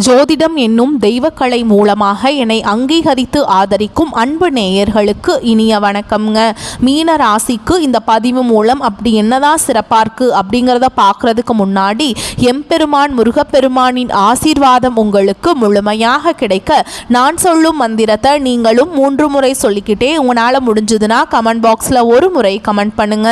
ஜோதிடம் என்னும் தெய்வக்கலை மூலமாக என்னை அங்கீகரித்து ஆதரிக்கும் அன்பு நேயர்களுக்கு இனிய வணக்கம்ங்க. மீன ராசிக்கு இந்த பதிவு மூலம் அப்படி என்னதான் சிறப்பாக இருக்குது அப்படிங்கிறத பார்க்குறதுக்கு முன்னாடி எம்பெருமான் முருகப்பெருமானின் ஆசீர்வாதம் உங்களுக்கு முழுமையாக கிடைக்க நான் சொல்லும் மந்திரத்தை நீங்களும் 3 முறை சொல்லிக்கிட்டே உங்களால் முடிஞ்சதுன்னா கமெண்ட் பாக்ஸில் ஒரு முறை கமெண்ட் பண்ணுங்க.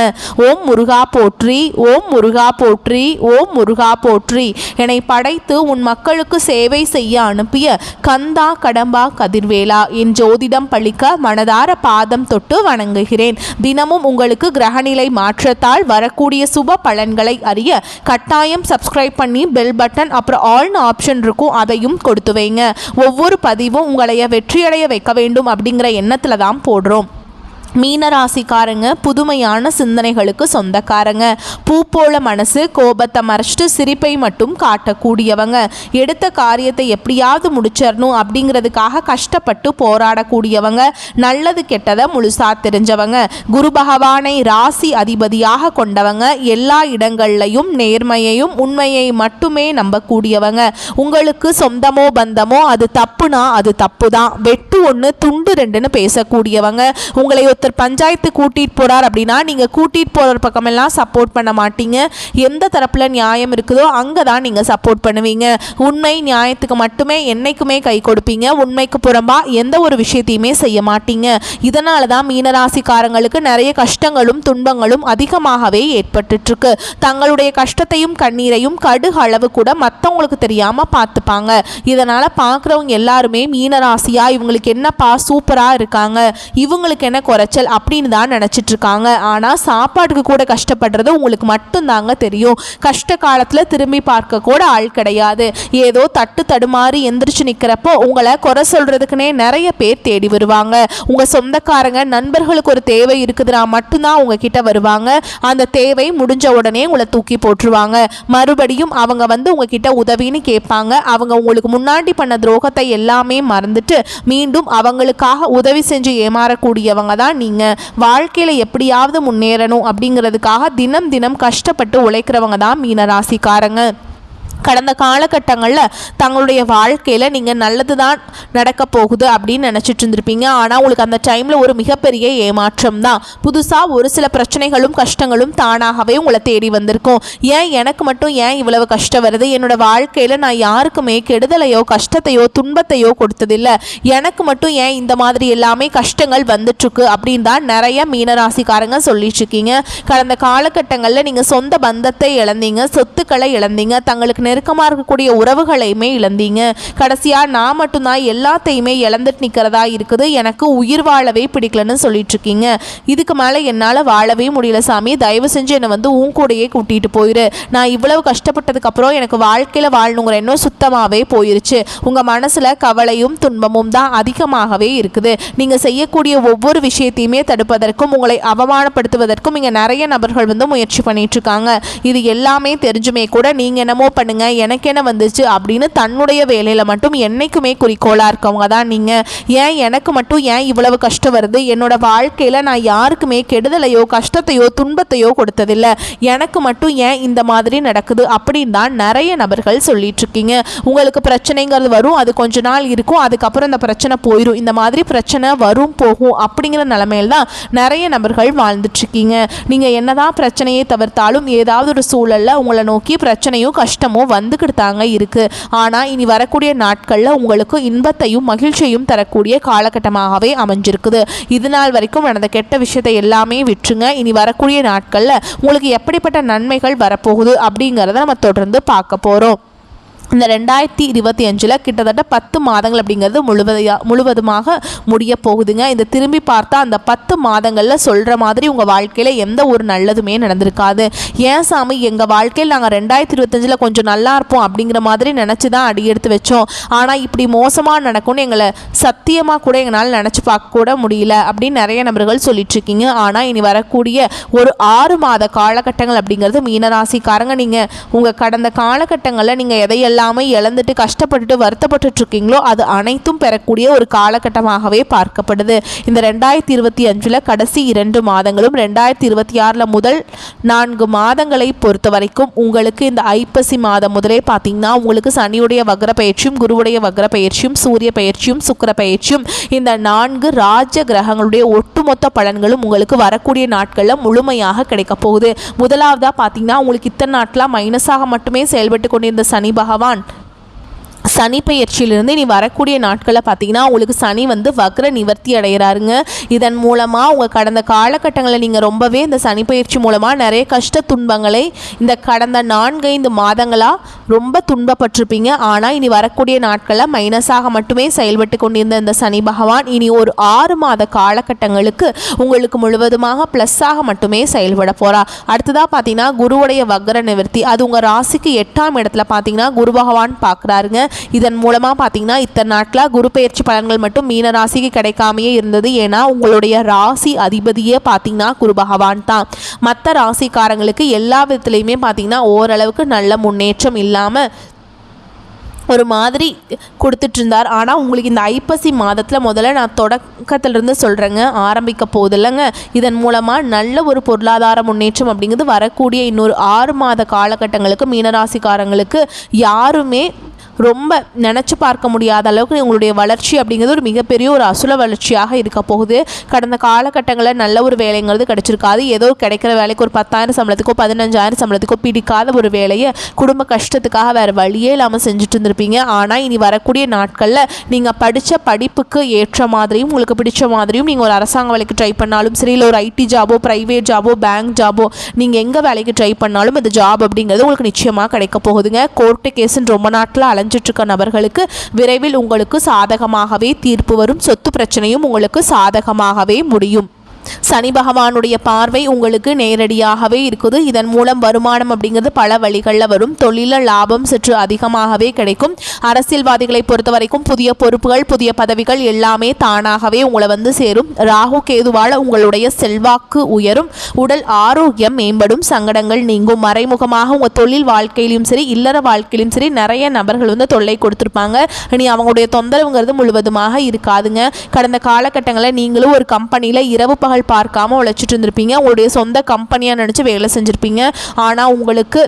ஓம் முருகா போற்றி, ஓம் முருகா போற்றி, ஓம் முருகா போற்றி. என்னை படைத்து உன் மக்களுக்கு சேவை செய்ய அனுப்பிய கந்தா கடம்பா கதிர்வேலா, என் ஜோதிடம் பழிக்க மனதார பாதம் தொட்டு வணங்குகிறேன். தினமும் உங்களுக்கு கிரகநிலை மாற்றத்தால் வரக்கூடிய சுப பலன்களை அறிய கட்டாயம் சப்ஸ்கிரைப் பண்ணி பெல் பட்டன் அப்புறம் ஆல்னு ஆப்ஷன் இருக்கும், அதையும் கொடுத்து வைங்க. ஒவ்வொரு பதிவும் உங்களைய வெற்றியடைய வைக்க வேண்டும் அப்படிங்கிற எண்ணத்தில் தான் போடுறோம். மீனராசிக்காரங்க புதுமையான சிந்தனைகளுக்கு சொந்தக்காரங்க. பூ போல மனசு, கோபத்தை மறைச்சிட்டு சிரிப்பை மட்டும் காட்டக்கூடியவங்க. எடுத்த காரியத்தை எப்படியாவது முடிச்சிடணும் அப்படிங்கிறதுக்காக கஷ்டப்பட்டு போராடக்கூடியவங்க. நல்லது கெட்டதை முழுசா தெரிஞ்சவங்க. குரு பகவானை ராசி அதிபதியாக கொண்டவங்க. எல்லா இடங்கள்லையும் நேர்மையையும் உண்மையை மட்டுமே நம்பக்கூடியவங்க. உங்களுக்கு சொந்தமோ பந்தமோ அது தப்புனா அது தப்பு தான், வெட்டு 1 துண்டு 2ன்னு பேசக்கூடியவங்க. உங்களை பஞ்சாயத்து கூட்டிட்டு போறார் அப்படின்னா நீங்க கூட்டிட்டு போற பக்கமெல்லாம் சப்போர்ட் பண்ண மாட்டீங்க. எந்த தரப்புல நியாயம் இருக்குதோ அங்கதான் நீங்க சப்போர்ட் பண்ணுவீங்க. உண்மை நியாயத்துக்கு மட்டுமே என்னைக்குமே கை கொடுப்பீங்க. உண்மைக்கு புறம்பா எந்த ஒரு விஷயத்தையுமே செய்ய மாட்டீங்க. இதனாலதான் மீனராசிக்காரங்களுக்கு நிறைய கஷ்டங்களும் துன்பங்களும் அதிகமாகவே ஏற்பட்டு இருக்கு. தங்களுடைய கஷ்டத்தையும் கண்ணீரையும் கடுகு அளவு கூட மற்றவங்களுக்கு தெரியாம பார்த்துப்பாங்க. இதனால பார்க்குறவங்க எல்லாருமே மீனராசியா இவங்களுக்கு என்னப்பா சூப்பரா இருக்காங்க, இவங்களுக்கு என்ன குறைச்சல் அப்படின்னு தான் நினைச்சிட்டு இருக்காங்க. ஆனா சாப்பாட்டுக்கு கூட கஷ்டப்படுறது உங்களுக்கு மட்டும்தாங்க தெரியும். கஷ்ட காலத்துல திரும்பி பார்க்க கூட ஆள் கிடையாது. ஏதோ தட்டு தடுமாறி எந்திரிச்சு நிக்கிறப்போ உங்களை குறை சொல்றதுக்குன்னே நிறைய பேர் தேடி வருவாங்க. உங்க சொந்தக்காரங்க நண்பர்களுக்கு ஒரு தேவை இருக்குதுன்னா மட்டும்தான் உங்ககிட்ட வருவாங்க. அந்த தேவை முடிஞ்ச உடனே உங்களை தூக்கி போட்டுருவாங்க. மறுபடியும் அவங்க உங்ககிட்ட உதவின்னு கேட்பாங்க. அவங்க உங்களுக்கு முன்னாடி பண்ண துரோகத்தை எல்லாமே மறந்துட்டு மீண்டும் அவங்களுக்காக உதவி செஞ்சு ஏமாறக்கூடியவங்க தான் நீங்க. வாழ்க்கையில எப்படியாவது முன்னேறணும் அப்படிங்கிறதுக்காக தினம் தினம் கஷ்டப்பட்டு உழைக்கிறவங்க தான் மீனராசிக்காரங்க. கடந்த காலகட்டங்களில் தங்களுடைய வாழ்க்கையில் நீங்கள் நல்லது தான் நடக்க போகுது அப்படின்னு நினச்சிட்டு இருந்திருப்பீங்க. ஆனால் உங்களுக்கு அந்த டைமில் ஒரு மிகப்பெரிய ஏமாற்றம் தான். புதுசாக ஒரு சில பிரச்சனைகளும் கஷ்டங்களும் தானாகவே உங்களை தேடி வந்திருக்கும். ஏன் எனக்கு மட்டும் ஏன் இவ்வளவு கஷ்டம் வருது, என்னோட வாழ்க்கையில் நான் யாருக்குமே கெடுதலையோ கஷ்டத்தையோ துன்பத்தையோ கொடுத்ததில்லை, எனக்கு மட்டும் ஏன் இந்த மாதிரி எல்லாமே கஷ்டங்கள் வந்துட்டுருக்கு அப்படின்னு தான் நிறைய மீனராசிக்காரங்க சொல்லிட்டு இருக்கீங்க. கடந்த காலகட்டங்களில் நீங்கள் சொந்த பந்தத்தை இழந்தீங்க, சொத்துக்களை இழந்தீங்க, தங்களுக்கு நெருக்கமாக இருக்கக்கூடிய உறவுகளையுமே இழந்தீங்க. கடைசியாக நான் மட்டும்தான் எல்லாத்தையுமே இழந்துட்டு நிற்கிறதா இருக்குது, எனக்கு உயிர் வாழவே பிடிக்கலன்னு சொல்லிட்டு இருக்கீங்க. இதுக்கு மேலே என்னால் வாழவே முடியல சாமி, தயவு செஞ்சு என்னை உன் கூடையே கூட்டிகிட்டு போயிரு. நான் இவ்வளவு கஷ்டப்பட்டதுக்கப்புறம் எனக்கு வாழ்க்கையில் வாழணுங்கிற எண்ணம் சுத்தமாகவே போயிருச்சு. உங்கள் மனசில் கவலையும் துன்பமும் தான் அதிகமாகவே இருக்குது. நீங்கள் செய்யக்கூடிய ஒவ்வொரு விஷயத்தையுமே தடுப்பதற்கும் உங்களை அவமானப்படுத்துவதற்கும் இங்கே நிறைய நபர்கள் முயற்சி பண்ணிட்டு இருக்காங்க. இது எல்லாமே தெரிஞ்சுமே கூட நீங்கள் என்னமோ பண்ணுங்க, எனக்கு என்ன வந்துச்சு அப்படின்னு தன்னுடைய வேலையில மட்டும் என்னைக்குமே குறிக்கோளா இருக்கவங்க தான் நீங்க. ஏன் எனக்கு மட்டும் ஏன் இவ்வளவு கஷ்டம் வருது, என்னோட வாழ்க்கையில நான் யாருக்குமே கெடுதலையோ கஷ்டத்தையோ துன்பத்தையோ கொடுத்ததில்லை, எனக்கு மட்டும் ஏன் இந்த மாதிரி நடக்குது அப்படின்னு தான் நிறைய நபர்கள் சொல்லிட்டு இருக்கீங்க. உங்களுக்கு பிரச்சனைங்கிறது வரும், அது கொஞ்ச நாள் இருக்கும், அதுக்கப்புறம் இந்த பிரச்சனை போயிடும். இந்த மாதிரி பிரச்சனை வரும் போகும் அப்படிங்கிற நிலைமையில தான் நிறைய நபர்கள் வாழ்ந்துட்டு இருக்கீங்க. நீங்க என்னதான் பிரச்சனையை தவிர்த்தாலும் ஏதாவது ஒரு சூழல்ல உங்களை நோக்கி பிரச்சனையும் கஷ்டமும் வந்துக்கிட்டு தாங்க இருக்கு. ஆனால் இனி வரக்கூடிய நாட்களில் உங்களுக்கு இன்பத்தையும் மகிழ்ச்சியையும் தரக்கூடிய காலகட்டமாகவே அமைஞ்சிருக்குது. இது நாள் வரைக்கும் நடந்த கெட்ட விஷயத்தை எல்லாமே விட்டுருங்க. இனி வரக்கூடிய நாட்களில் உங்களுக்கு எப்படிப்பட்ட நன்மைகள் வரப்போகுது அப்படிங்கிறத நம்ம தொடர்ந்து பார்க்க போகிறோம். இந்த 2025 கிட்டத்தட்ட 10 மாதங்கள் அப்படிங்கிறது முழுவதுமாக முடிய போகுதுங்க. இந்த திரும்பி பார்த்தா அந்த 10 மாதங்களில் சொல்கிற மாதிரி உங்கள் வாழ்க்கையில் எந்த ஒரு நல்லதுமே நடந்திருக்காது. ஏன் சாமி, எங்கள் வாழ்க்கையில் நாங்கள் 2025 கொஞ்சம் நல்லா இருப்போம் அப்படிங்கிற மாதிரி நினச்சி தான் அடி எடுத்து வச்சோம், ஆனால் இப்படி மோசமாக நடக்கும்னு எங்களை சத்தியமாக கூட எங்களால் நினச்சி பார்க்க கூட முடியல அப்படின்னு நிறைய நபர்கள் சொல்லிட்டு இருக்கீங்க. ஆனால் இனி வரக்கூடிய ஒரு 6 மாத காலகட்டங்கள் அப்படிங்கிறது மீனராசிக்காரங்க நீங்கள் உங்கள் கடந்த காலகட்டங்களில் நீங்கள் எதையெல்லாம் இல்லாமல் இழந்துட்டு கஷ்டப்பட்டுட்டு வருத்தப்பட்டு இருக்கீங்களோ அது அனைத்தும் பெறக்கூடிய ஒரு காலகட்டமாகவே பார்க்கப்படுது. இந்த 2025 கடைசி 2 மாதங்களும் 2026 முதல் 4 மாதங்களை பொறுத்த வரைக்கும் உங்களுக்கு இந்த ஐப்பசி மாதம் முதலே பார்த்தீங்கன்னா உங்களுக்கு சனியுடைய வக்ர பயிற்சியும் குருவுடைய வக்ர பயிற்சியும் சூரிய பயிற்சியும் சுக்கிர பயிற்சியும் இந்த 4 ராஜ கிரகங்களுடைய ஒட்டுமொத்த பலன்களும் உங்களுக்கு வரக்கூடிய நாட்களில் முழுமையாக கிடைக்க போகுது. முதலாவதாக பார்த்தீங்கன்னா உங்களுக்கு இத்தனை நாட்களாக மைனஸாக மட்டுமே செயல்பட்டு கொண்டிருந்த சனி பகவான் சனி பயிற்சியிலிருந்து இனி வரக்கூடிய நாட்களில் பார்த்தீங்கன்னா உங்களுக்கு சனி வந்து வக்ர நிவர்த்தி அடைகிறாருங்க. இதன் மூலமாக உங்கள் கடந்த காலகட்டங்களில் நீங்கள் ரொம்பவே இந்த சனி பயிற்சி மூலமாக நிறைய கஷ்ட துன்பங்களை இந்த கடந்த 4-5 மாதங்களாக ரொம்ப துன்பப்பட்டிருப்பீங்க. ஆனால் இனி வரக்கூடிய நாட்களில் மைனஸாக மட்டுமே செயல்பட்டு கொண்டிருந்த இந்த சனி பகவான் இனி ஒரு 6 மாத காலகட்டங்களுக்கு உங்களுக்கு முழுவதுமாக ப்ளஸ்ஸாக மட்டுமே செயல்பட போகிறார். அடுத்ததாக பார்த்தீங்கன்னா குருவுடைய வக்ர நிவர்த்தி, அது உங்கள் ராசிக்கு 8ஆம் இடத்துல பார்த்தீங்கன்னா குரு பகவான் பார்க்குறாருங்க. இதன் மூலமாக பார்த்தீங்கன்னா இத்தனை நாட்களாக குரு பெயர்ச்சி பலன்கள் மட்டும் மீன ராசிக்கு கிடைக்காமையே இருந்தது. ஏன்னா உங்களுடைய ராசி அதிபதியே பார்த்தீங்கன்னா குரு பகவான் தான். மற்ற ராசிக்காரங்களுக்கு எல்லா விதத்துலையுமே பார்த்தீங்கன்னா ஓரளவுக்கு நல்ல முன்னேற்றம் இல்லாமல் ஒரு மாதிரி கொடுத்துட்டு இருந்தார். ஆனால் உங்களுக்கு இந்த ஐப்பசி மாதத்தில் முதல்ல நான் தொடக்கத்திலிருந்து சொல்கிறேங்க, ஆரம்பிக்க போதில்லைங்க. இதன் மூலமாக நல்ல ஒரு பொருளாதார முன்னேற்றம் அப்படிங்கிறது வரக்கூடிய இன்னொரு 6 மாத காலகட்டங்களுக்கு மீனராசிக்காரங்களுக்கு யாருமே ரொம்ப நினச்சி பார்க்க முடியாத அளவுக்கு உங்களுடைய வளர்ச்சி அப்படிங்கிறது ஒரு மிகப்பெரிய ஒரு அசுல வளர்ச்சியாக இருக்க போகுது. கடந்த காலகட்டங்களில் நல்ல ஒரு வேலைங்கிறது கிடச்சிருக்காது. ஏதோ கிடைக்கிற வேலைக்கு ஒரு 10,000 சம்பளத்துக்கோ 15,000 சம்பளத்துக்கோ பிடிக்காத ஒரு வேலையை குடும்ப கஷ்டத்துக்காக வேறு வழியே இல்லாமல் செஞ்சுட்டு இருந்திருப்பீங்க. ஆனால் இனி வரக்கூடிய நாட்களில் நீங்கள் படித்த படிப்புக்கு ஏற்ற மாதிரியும் உங்களுக்கு பிடிச்ச மாதிரியும் நீங்கள் ஒரு அரசாங்க வேலைக்கு ட்ரை பண்ணாலும் சரி, இல்லை ஒரு ஐடி ஜாபோ ப்ரைவேட் ஜாபோ பேங்க் ஜாபோ நீங்கள் எங்கே வேலைக்கு ட்ரை பண்ணாலும் இந்த ஜாப் அப்படிங்கிறது உங்களுக்கு நிச்சயமாக கிடைக்க போகுதுங்க. கோர்ட்டு கேஸுன்னு ரொம்ப நாட்டில் இருக்க நபர்களுக்கு விரைவில் உங்களுக்கு சாதகமாகவே தீர்ப்பு வரும். சொத்து பிரச்சனையும் உங்களுக்கு சாதகமாகவே முடியும். சனி பகவானுடைய பார்வை உங்களுக்கு நேரடியாகவே இருக்குது. இதன் மூலம் வருமானம் அப்படிங்கிறது பல வழிகளில் வரும். தொழில லாபம் சற்று அதிகமாகவே கிடைக்கும். அரசியல்வாதிகளை பொறுத்த வரைக்கும் புதிய பொறுப்புகள் புதிய பதவிகள் எல்லாமே தானாகவே உங்களை வந்து சேரும். ராகு கேதுவால் உங்களுடைய செல்வாக்கு உயரும். உடல் ஆரோக்கியம் மேம்படும். சங்கடங்கள் நீங்கும். மறைமுகமாக உங்கள் தொழில் வாழ்க்கையிலும் சரி இல்லற வாழ்க்கையிலும் சரி நிறைய நபர்கள் வந்து தொல்லை கொடுத்துருப்பாங்க. இனி அவங்களுடைய தொந்தரவுங்கிறது முழுவதுமாக இருக்காதுங்க. கடந்த காலகட்டங்களில் நீங்களும் ஒரு கம்பெனியில் இரவு பகல் பார்க்காம உழைச்சிட்டு இருந்திருப்பீங்க. உங்களுடைய சொந்த கம்பெனியாக நினச்சி வேலை செஞ்சுருப்பீங்க. ஆனால் உங்களுக்கு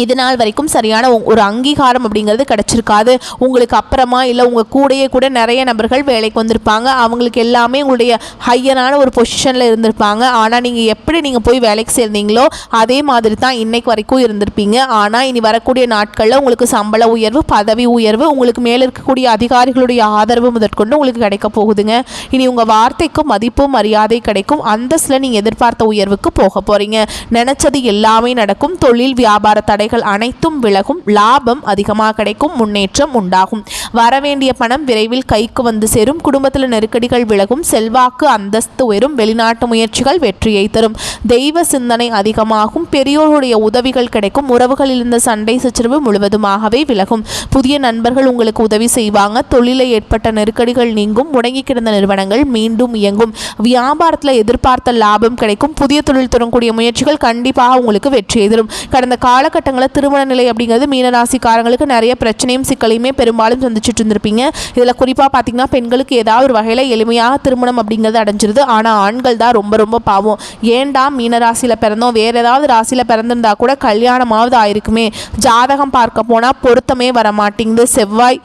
இது நாள் வரைக்கும் சரியான ஒரு அங்கீகாரம் அப்படிங்கிறது கிடச்சிருக்காது. உங்களுக்கு அப்புறமா இல்லை உங்கள் கூடையே கூட நிறைய நபர்கள் வேலைக்கு வந்திருப்பாங்க. அவங்களுக்கு எல்லாமே உங்களுடைய ஹையரான ஒரு பொசிஷனில் இருந்திருப்பாங்க. ஆனால் நீங்கள் போய் வேலைக்கு சேர்ந்தீங்களோ அதே மாதிரி தான் இன்னைக்கு வரைக்கும் இருந்திருப்பீங்க. ஆனால் இனி வரக்கூடிய நாட்களில் உங்களுக்கு சம்பள உயர்வு பதவி உயர்வு உங்களுக்கு மேலே இருக்கக்கூடிய அதிகாரிகளுடைய ஆதரவு முதற்கொண்டு உங்களுக்கு கிடைக்க போகுதுங்க. இனி உங்கள் வார்த்தைக்கு மதிப்பு மரியாதை கிடைக்கும். அந்தஸ்தில் நீங்கள் எதிர்பார்த்த உயர்வுக்கு போக போகிறீங்க. நினச்சது எல்லாமே நடக்கும். தொழில் வியாபார தடைகள் அனைத்தும் விலகும். லாபம் அதிகமாக கிடைக்கும். முன்னேற்றம் உண்டாகும். வரவேண்டிய பணம் விரைவில் கைக்கு வந்து சேரும். குடும்பத்தில் நெருக்கடிகள் விலகும். செல்வாக்கு அந்தஸ்து உயரும். வெளிநாட்டு முயற்சிகள் வெற்றியை தரும். தெய்வ சிந்தனை அதிகமாகும். பெரியோருடைய உதவிகள் கிடைக்கும். உறவுகளில் இருந்த சண்டை சச்சரவு முழுவதுமாகவே விலகும். புதிய நண்பர்கள் உங்களுக்கு உதவி செய்வாங்க. தொழிலில் ஏற்பட்ட நெருக்கடிகள் நீங்கும். முடங்கி கிடந்த நிறுவனங்கள் மீண்டும் இயங்கும். வியாபாரத்தில் எதிர்பார்த்த லாபம் கிடைக்கும். புதிய தொழில் தொடங்கக்கூடிய முயற்சிகள் கண்டிப்பாக உங்களுக்கு வெற்றியை தரும். கடந்த காலகட்டங்களில் திருமண நிலை அப்படிங்கிறது மீனராசிக்காரங்களுக்கு நிறைய பிரச்சனையும் சிக்கலையுமே பெரும்பாலும் சந்திச்சுட்டு இருந்திருப்பீங்க. இதில் குறிப்பாக பார்த்தீங்கன்னா பெண்களுக்கு ஏதாவது ஒரு வகையில் எளிமையாக திருமணம் அப்படிங்கிறது அடைஞ்சிருது. ஆனால் ஆண்கள் தான் ரொம்ப ரொம்ப பாவம். ஏண்டா மீனராசியில் பிறந்தோம், வேறு ஏதாவது ராசியில் பிறந்திருந்தா கூட கல்யாணமாவது ஆயிருக்குமே, ஜாதகம் பார்க்க போனால் பொருத்தமே வர மாட்டேங்குது, செவ்வாய்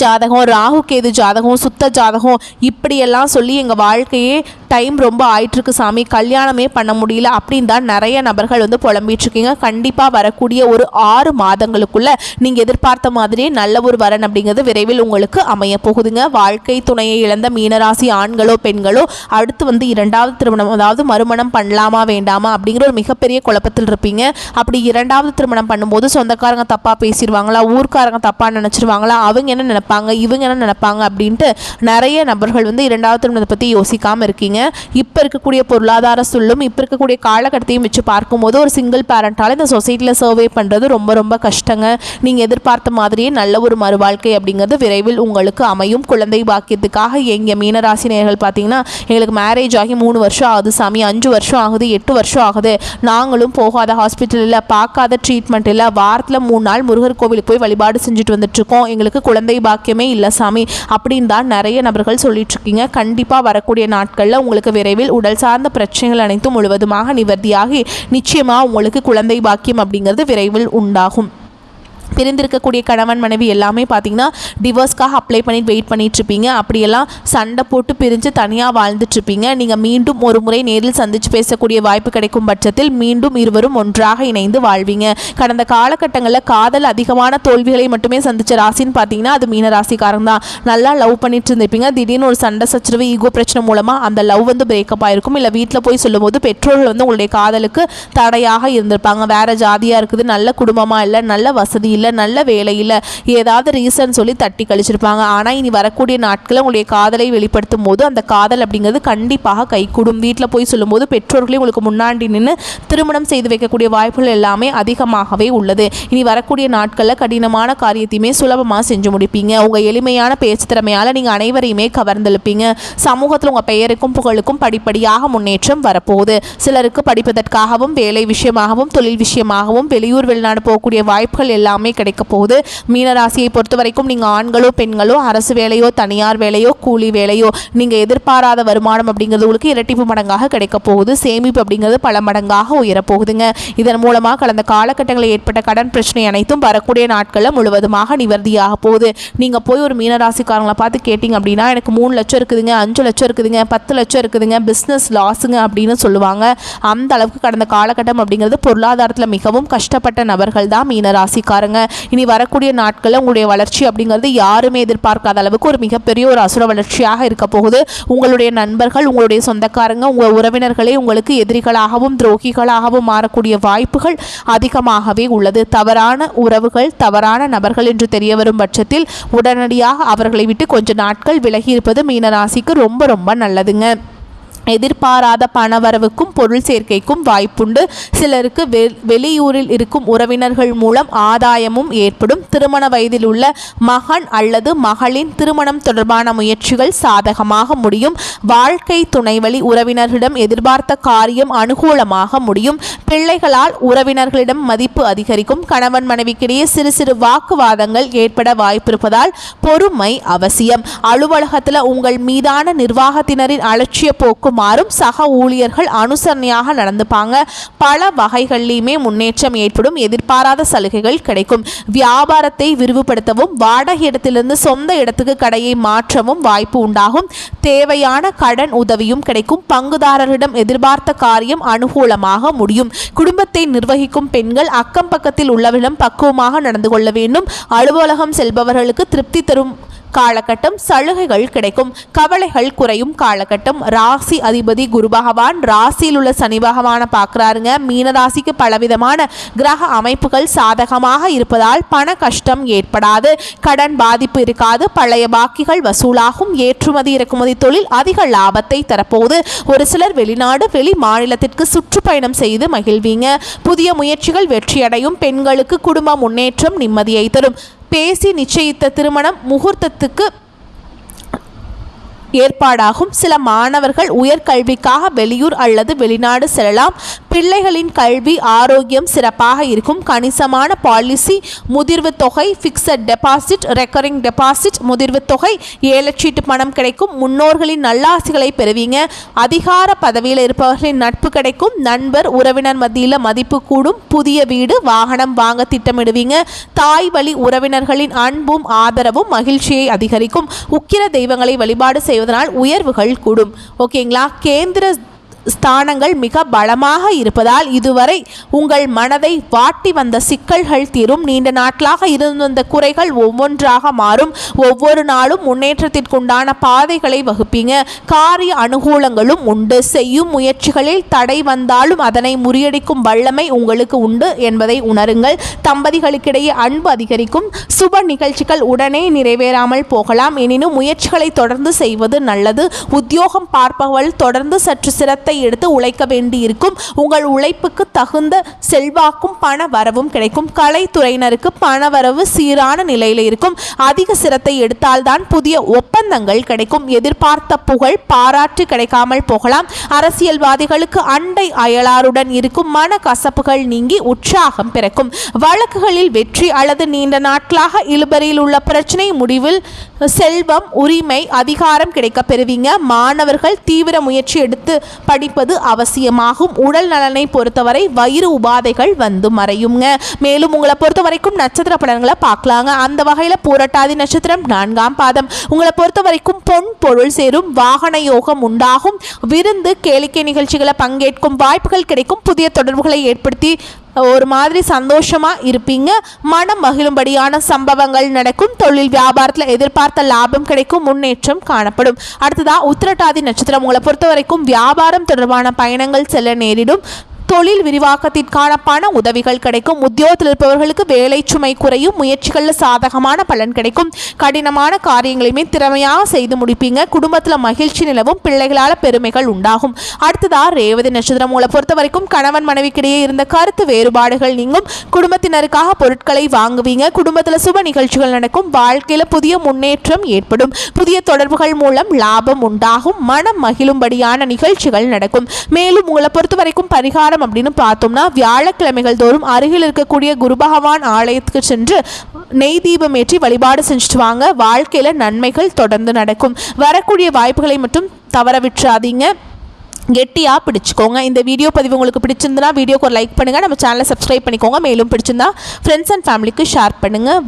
ஜாதகம் ராகு கேது ஜாதகம் சுத்த ஜாதகம் இப்படியெல்லாம் சொல்லி எங்கள் வாழ்க்கையே டைம் ரொம்ப ஆயிட்டுருக்கு சாமி, கல்யாணமே பண்ண முடியல அப்படின்னு தான் நிறைய நபர்கள் வந்து புலம்பிகிட்ருக்கீங்க. கண்டிப்பாக வரக்கூடிய ஒரு 6 மாதங்களுக்குள்ளே நீங்கள் எதிர்பார்த்த மாதிரியே நல்ல ஒரு வரன் அப்படிங்கிறது விரைவில் உங்களுக்கு அமைய போகுதுங்க. வாழ்க்கை துணையை இழந்த மீனராசி ஆண்களோ பெண்களோ அடுத்து வந்து 2வது திருமணம் அதாவது மறுமணம் பண்ணலாமா வேண்டாமா அப்படிங்கிற ஒரு மிகப்பெரிய குழப்பத்தில் இருப்பீங்க. அப்படி 2வது திருமணம் பண்ணும்போது சொந்தக்காரங்க தப்பாக பேசிடுவாங்களா, ஊர்க்காரங்க தப்பாக நினச்சிருவாங்களா, அவங்க என்ன நினைப்பாங்க, இவங்க என்ன நினைப்பாங்க அப்படின்ட்டு நிறைய நபர்கள் வந்து இரண்டாவது திருமணத்தை பற்றி யோசிக்காமல் இருக்கீங்க. இப்போ இருக்கக்கூடிய பொருளாதார சூழலும் இப்போ இருக்கக்கூடிய காலகட்டத்தையும் வச்சு பார்க்கும்போது ஒரு சிங்கிள் பேரண்டால் இந்த சொசைட்டியில் சர்வே பண்ணுறது ரொம்ப ரொம்ப கஷ்டங்க. நீங்கள் எதிர்பார்த்த மாதிரியே நல்ல ஒரு மறுவாழ்க்கை அப்படிங்கிறது விரைவில் உங்களுக்கு அமையும். குழந்தை பாக்கியத்துக்காக எங்கள் மீனராசி நேயர்கள் பார்த்தீங்கன்னா, எங்களுக்கு மேரேஜ் ஆகி 3 வருஷம் ஆகுது சாமி, 5 வருஷம் ஆகுது, 8 வருஷம் ஆகுது, நாங்களும் போகாத ஹாஸ்பிட்டல் இல்லை, பார்க்காத ட்ரீட்மெண்ட் இல்லை, வாரத்தில் 3 நாள் முருகர் கோவிலுக்கு போய் வழிபாடு செஞ்சுட்டு வந்துட்டுருக்கோம், எங்களுக்கு குழந்தை பாக்கியமே இல்லை சாமி அப்படின்னு தான் நிறைய நபர்கள் சொல்லிட்டு இருக்கீங்க. கண்டிப்பாக வரக்கூடிய நாட்களில் உங்களுக்கு விரைவில் உடல் சார்ந்த பிரச்சனைகள் அனைத்தும் முழுவதுமாக நிவர்த்தியாகி நிச்சயமாக உங்களுக்கு குழந்தை பாக்கியம் அப்படிங்கிறது விரைவில் உண்டாகும். பிரிந்திருக்கக்கூடிய கணவன் மனைவி எல்லாமே பார்த்தீங்கன்னா டிவோர்ஸ்க்காக அப்ளை பண்ணிட்டு வெயிட் பண்ணிகிட்ருப்பீங்க. அப்படியெல்லாம் சண்டை போட்டு பிரிஞ்சு தனியாக வாழ்ந்துட்டுருப்பீங்க. நீங்கள் மீண்டும் ஒரு முறை நேரில் சந்தித்து பேசக்கூடிய வாய்ப்பு கிடைக்கும் பட்சத்தில் மீண்டும் இருவரும் ஒன்றாக இணைந்து வாழ்வீங்க. கடந்த காலகட்டங்களில் காதல் அதிகமான தோல்விகளை மட்டுமே சந்தித்த ராசின்னு பார்த்தீங்கன்னா அது மீன ராசிக்காரங்க தான். நல்லா லவ் பண்ணிட்டு இருந்திருப்பீங்க. திடீர்னு ஒரு சண்டை சச்சரவு ஈகோ பிரச்சனை மூலமாக அந்த லவ் வந்து பிரேக்கப் ஆகிருக்கும். இல்லை வீட்டில் போய் சொல்லும்போது பெற்றோர்கள் வந்து உங்களுடைய காதலுக்கு தடையாக இருந்திருப்பாங்க. வேறு ஜாதியாக இருக்குது, நல்ல குடும்பமாக இல்லை, நல்ல வசதி இல்லை, நல்ல வேலையில் ஏதாவது ரீசன் சொல்லி தட்டி கழிச்சிருப்பாங்க. ஆனால் இனி வரக்கூடிய நாட்களில் உங்களுடைய காதலை வெளிப்படுத்தும் போது அந்த காதல் அப்படிங்கிறது கண்டிப்பாக கைகூடும். வீட்டில் போய் சொல்லும்போது பெற்றோர்களே உங்களுக்கு முன்னாடி நின்று திருமணம் செய்து வைக்கக்கூடிய வாய்ப்புகள் எல்லாமே அதிகமாகவே உள்ளது. இனி வரக்கூடிய நாட்களில் கடினமான காரியத்தையுமே சுலபமாக செஞ்சு முடிப்பீங்க. உங்கள் எளிமையான பேச்சு திறமையால் நீங்கள் அனைவரையுமே கவர்ந்தெழுப்பீங்க. சமூகத்தில் உங்கள் பெயருக்கும் புகழுக்கும் படிப்படியாக முன்னேற்றம் வரப்போகுது. சிலருக்கு படிப்பதற்காகவும் வேலை விஷயமாகவும் தொழில் விஷயமாகவும் வெளியூர் வெளிநாடு போகக்கூடிய வாய்ப்புகள் எல்லாமே கிடைக்க போகுது. மீனராசியை பொறுத்த வரைக்கும் நீங்கள் ஆண்களோ பெண்களோ அரசு வேலையோ தனியார் வேலையோ கூலி வேலையோ நீங்கள் எதிர்பாராத வருமானம் அப்படிங்கிறது உங்களுக்கு இரட்டிப்பு மடங்காக கிடைக்க போகுது. சேமிப்பு அப்படிங்கிறது பல மடங்காக உயரப்போகுதுங்க. இதன் மூலமாக கடந்த காலகட்டங்களில் ஏற்பட்ட கடன் பிரச்சனை அனைத்தும் வரக்கூடிய நாட்களில் முழுவதுமாக நிவர்த்தியாக போகுது. நீங்கள் போய் ஒரு மீனராசிக்காரங்களை பார்த்து கேட்டிங்க அப்படின்னா எனக்கு 3 லட்சம் இருக்குதுங்க, 5 லட்சம் இருக்குதுங்க, 10 லட்சம் இருக்குதுங்க, பிஸ்னஸ் லாஸுங்க அப்படின்னு சொல்லுவாங்க. அந்த அளவுக்கு கடந்த காலகட்டம் அப்படிங்கிறது பொருளாதாரத்தில் மிகவும் கஷ்டப்பட்ட நபர்கள் தான் மீனராசிக்காரங்க. இனி வரக்கூடிய நாட்களில் உங்களுடைய வளர்ச்சி அப்படிங்கிறது யாருமே எதிர்பார்க்காத அளவுக்கு ஒரு மிகப்பெரிய ஒரு அசுர வளர்ச்சியாக இருக்க போகுது. உங்களுடைய நண்பர்கள், உங்களுடைய சொந்தக்காரங்க, உங்கள் உறவினர்களே உங்களுக்கு எதிரிகளாகவும் துரோகிகளாகவும் மாறக்கூடிய வாய்ப்புகள் அதிகமாகவே உள்ளது. தவறான உறவுகள், தவறான நபர்கள் என்று தெரிய வரும் பட்சத்தில் உடனடியாக அவர்களை விட்டு கொஞ்ச நாட்கள் விலகி இருப்பது மீனராசிக்கு ரொம்ப ரொம்ப நல்லதுங்க. எதிர்பாராத பணவரவுக்கும் பொருள் சேர்க்கைக்கும் வாய்ப்புண்டு. சிலருக்கு வெளியூரில் இருக்கும் உறவினர்கள் மூலம் ஆதாயமும் ஏற்படும். திருமண வயதில் உள்ள மகன் அல்லது மகளின் திருமணம் தொடர்பான முயற்சிகள் சாதகமாக முடியும். வாழ்க்கை துணைவழி உறவினர்களிடம் எதிர்பார்த்த காரியம் அனுகூலமாக முடியும். பிள்ளைகளால் உறவினர்களிடம் மதிப்பு அதிகரிக்கும். கணவன் மனைவிக்கிடையே சிறு சிறு வாக்குவாதங்கள் ஏற்பட வாய்ப்பிருப்பதால் பொறுமை அவசியம். அலுவலகத்தில் உங்கள் மீதான நிர்வாகத்தினரின் அலட்சிய போக்கும் மாறும். சக ஊழியர்கள் அனுசரணையாக நடந்துப்பாங்க. பல வகைகளிலுமே முன்னேற்றம் ஏற்படும். எதிர்பாராத சலுகைகள் கிடைக்கும். வியாபாரத்தை விரிவுபடுத்தவும் வாடகை இடத்திலிருந்து சொந்த இடத்துக்கு கடையை மாற்றவும் வாய்ப்பு உண்டாகும். தேவையான கடன் உதவியும் கிடைக்கும். பங்குதாரரிடம் எதிர்பார்த்த காரியம் அனுகூலமாக முடியும். குடும்பத்தை நிர்வகிக்கும் பெண்கள் அக்கம் பக்கத்தில் உள்ளவர்களிடம் பக்குவமாக நடந்து கொள்ள வேண்டும். அலுவலகம் செல்பவர்களுக்கு திருப்தி தரும் காலகட்டம். சலுகைகள் கிடைக்கும். கவலைகள் குறையும் காலகட்டம். ராசி அதிபதி குரு பகவான் ராசியில் உள்ள சனி பகவானை பார்க்குறாருங்க. மீனராசிக்கு பலவிதமான கிரக அமைப்புகள் சாதகமாக இருப்பதால் பண கஷ்டம் ஏற்படாது. கடன் பாதிப்பு இருக்காது. பழைய பாக்கிகள் வசூலாகும். ஏற்றுமதி இறக்குமதி தொழில் அதிக லாபத்தை தரப்போகுது. ஒரு சிலர் வெளிநாடு வெளி மாநிலத்திற்கு சுற்றுப்பயணம் செய்து மகிழ்வீங்க. புதிய முயற்சிகள் வெற்றியடையும். பெண்களுக்கு குடும்ப முன்னேற்றம் நிம்மதியை தரும். பேசி நிச்சயித்த திருமணம் முகூர்த்தத்துக்கு ஏற்பாடாகும். சில மாணவர்கள் உயர்கல்விக்காக வெளியூர் அல்லது வெளிநாடு செல்லலாம். பிள்ளைகளின் கல்வி ஆரோக்கியம் சிறப்பாக இருக்கும். கணிசமான பாலிசி, முதிர்வு தொகை, ஃபிக்ஸட் டெபாசிட், ரெக்கரிங் டெபாசிட், முதிர்வு தொகை, ஏலச்சீட்டு பணம் கிடைக்கும். முன்னோர்களின் நல்லாசிகளை பெறுவீங்க. அதிகார பதவியில் இருப்பவர்களின் நட்பு கிடைக்கும். நண்பர் உறவினர் மத்தியில் மதிப்பு கூடும். புதிய வீடு வாகனம் வாங்க திட்டமிடுவீங்க. தாய் வழி உறவினர்களின் அன்பும் ஆதரவும் மகிழ்ச்சியை அதிகரிக்கும். உக்கிர தெய்வங்களை வழிபாடு செய்வதனால் உயர்வுகள் கூடும். ஓகேங்களா? கேந்திர ஸ்தானங்கள் மிக பலமாக இருப்பதால் இதுவரை உங்கள் மனதை வாட்டி வந்த சிக்கல்கள் தீரும். நீண்ட நாட்களாக இருந்து வந்த குறைகள் ஒவ்வொன்றாக மாறும். ஒவ்வொரு நாளும் முன்னேற்றத்திற்குண்டான பாதைகளை வகுப்பீங்க. காரிய அனுகூலங்களும் உண்டு. செய்யும் முயற்சிகளில் தடை வந்தாலும் அதனை முறியடிக்கும் வல்லமை உங்களுக்கு உண்டு என்பதை உணருங்கள். தம்பதிகளுக்கிடையே அன்பு அதிகரிக்கும். சுப நிகழ்ச்சிகள் உடனே நிறைவேறாமல் போகலாம். எனினும் முயற்சிகளை தொடர்ந்து செய்வது நல்லது. உத்தியோகம் பார்ப்பவர்கள் தொடர்ந்து சற்று சிரத்தை எடுத்து உழைக்க வேண்டியிருக்கும். உங்கள் உழைப்புக்கு தகுந்த செல்வாக்கும் பண வரவும் கிடைக்கும். கலைத்துறையினருக்கு பணவரவு சீரான நிலையில் இருக்கும். அதிக சிரத்தை எடுத்தால்தான் புதிய ஒப்பந்தங்கள் கிடைக்கும். எதிர்பார்த்த புகழ் பாராட்டு கிடைக்காமல் போகலாம். அரசியல்வாதிகளுக்கு அண்டை அயலாருடன் இருக்கும் மன கசப்புகள் நீங்கி உற்சாகம் பிறக்கும். வழக்குகளில் வெற்றி அல்லது நீண்ட நாட்களாக இழுபறியில் உள்ள பிரச்சனை முடிவில் செல்வம், உரிமை, அதிகாரம் கிடைக்க பெறுவீங்க. மாணவர்கள் தீவிர முயற்சி எடுத்து படிப்பது அவசியமாகும். உடல் நலனை பொறுத்தவரை வயிறு உபாதைகள் வந்து மறையுங்க. மேலும் உங்களை பொறுத்த வரைக்கும் நட்சத்திர பலன்களை பார்க்கலாங்க. அந்த வகையில் பூரட்டாதி நட்சத்திரம் 4ஆம் பாதம். உங்களை பொறுத்த வரைக்கும் பொன் பொருள் சேரும். வாகன யோகம் உண்டாகும். விருந்து கேளிக்கை நிகழ்ச்சிகளை பங்கேற்கும் வாய்ப்புகள் கிடைக்கும். புதிய தொடர்புகளை ஏற்படுத்தி ஒரு மாதிரி சந்தோஷமா இருப்பீங்க. மனம் மகிழும்படியான சம்பவங்கள் நடக்கும். தொழில் வியாபாரத்தில் எதிர்பார்த்த லாபம் கிடைக்கும். முன்னேற்றம் காணப்படும். அடுத்ததா உத்திரட்டாதி நட்சத்திரம். உங்களை பொறுத்த வரைக்கும் வியாபாரம் தொடர்பான பயணங்கள் செல்ல நேரிடும். தொழில் விரிவாக்கத்திற்கான பண உதவிகள் கிடைக்கும். உத்தியோகத்தில் இருப்பவர்களுக்கு வேலை சுமை குறையும். முயற்சிகளில் சாதகமான பலன் கிடைக்கும். கடினமான காரியங்களையுமே திறமையாக செய்து முடிப்பீங்க. குடும்பத்தில் மகிழ்ச்சி நிலவும். பிள்ளைகளால் பெருமைகள் உண்டாகும். அடுத்ததா ரேவதி நட்சத்திரம். உங்களை பொறுத்த வரைக்கும் கணவன் மனைவிக்கிடையே இருந்த கருத்து வேறுபாடுகள் நீங்கும். குடும்பத்தினருக்காக பொருட்களை வாங்குவீங்க. குடும்பத்தில் சுப நிகழ்ச்சிகள் நடக்கும். வாழ்க்கையில் புதிய முன்னேற்றம் ஏற்படும். புதிய தொடர்புகள் மூலம் லாபம் உண்டாகும். மனம் மகிழும்படியான நிகழ்ச்சிகள் நடக்கும். மேலும் உங்களை பொறுத்த வரைக்கும் பரிகாரம் அப்படின்னு பார்த்தோம்னா வியாழக்கிழமைகள் தோறும் அருகில் இருக்கக்கூடிய குரு பகவான் ஆலயத்துக்கு சென்று நெய் தீபம் ஏற்றி வழிபாடு செஞ்சுட்டு வாங்க. வாழ்க்கையில நன்மைகள் தொடர்ந்து நடக்கும். வரக்கூடிய வாய்ப்புகளை மட்டும் தவற விட்டுறாதீங்க. கெட்டியாக பிடிச்சிக்கோங்க. இந்த வீடியோ பதிவு உங்களுக்கு பிடிச்சிருந்தா வீடியோக்கு ஒரு லைக் பண்ணுங்கள். நம்ம சேனலை சப்ஸ்கிரைப் பண்ணிக்கோங்க. மேலும் பிடிச்சிருந்தா ஃப்ரெண்ட்ஸ் அண்ட் ஃபேமிலிக்கு ஷேர் பண்ணுங்கள்.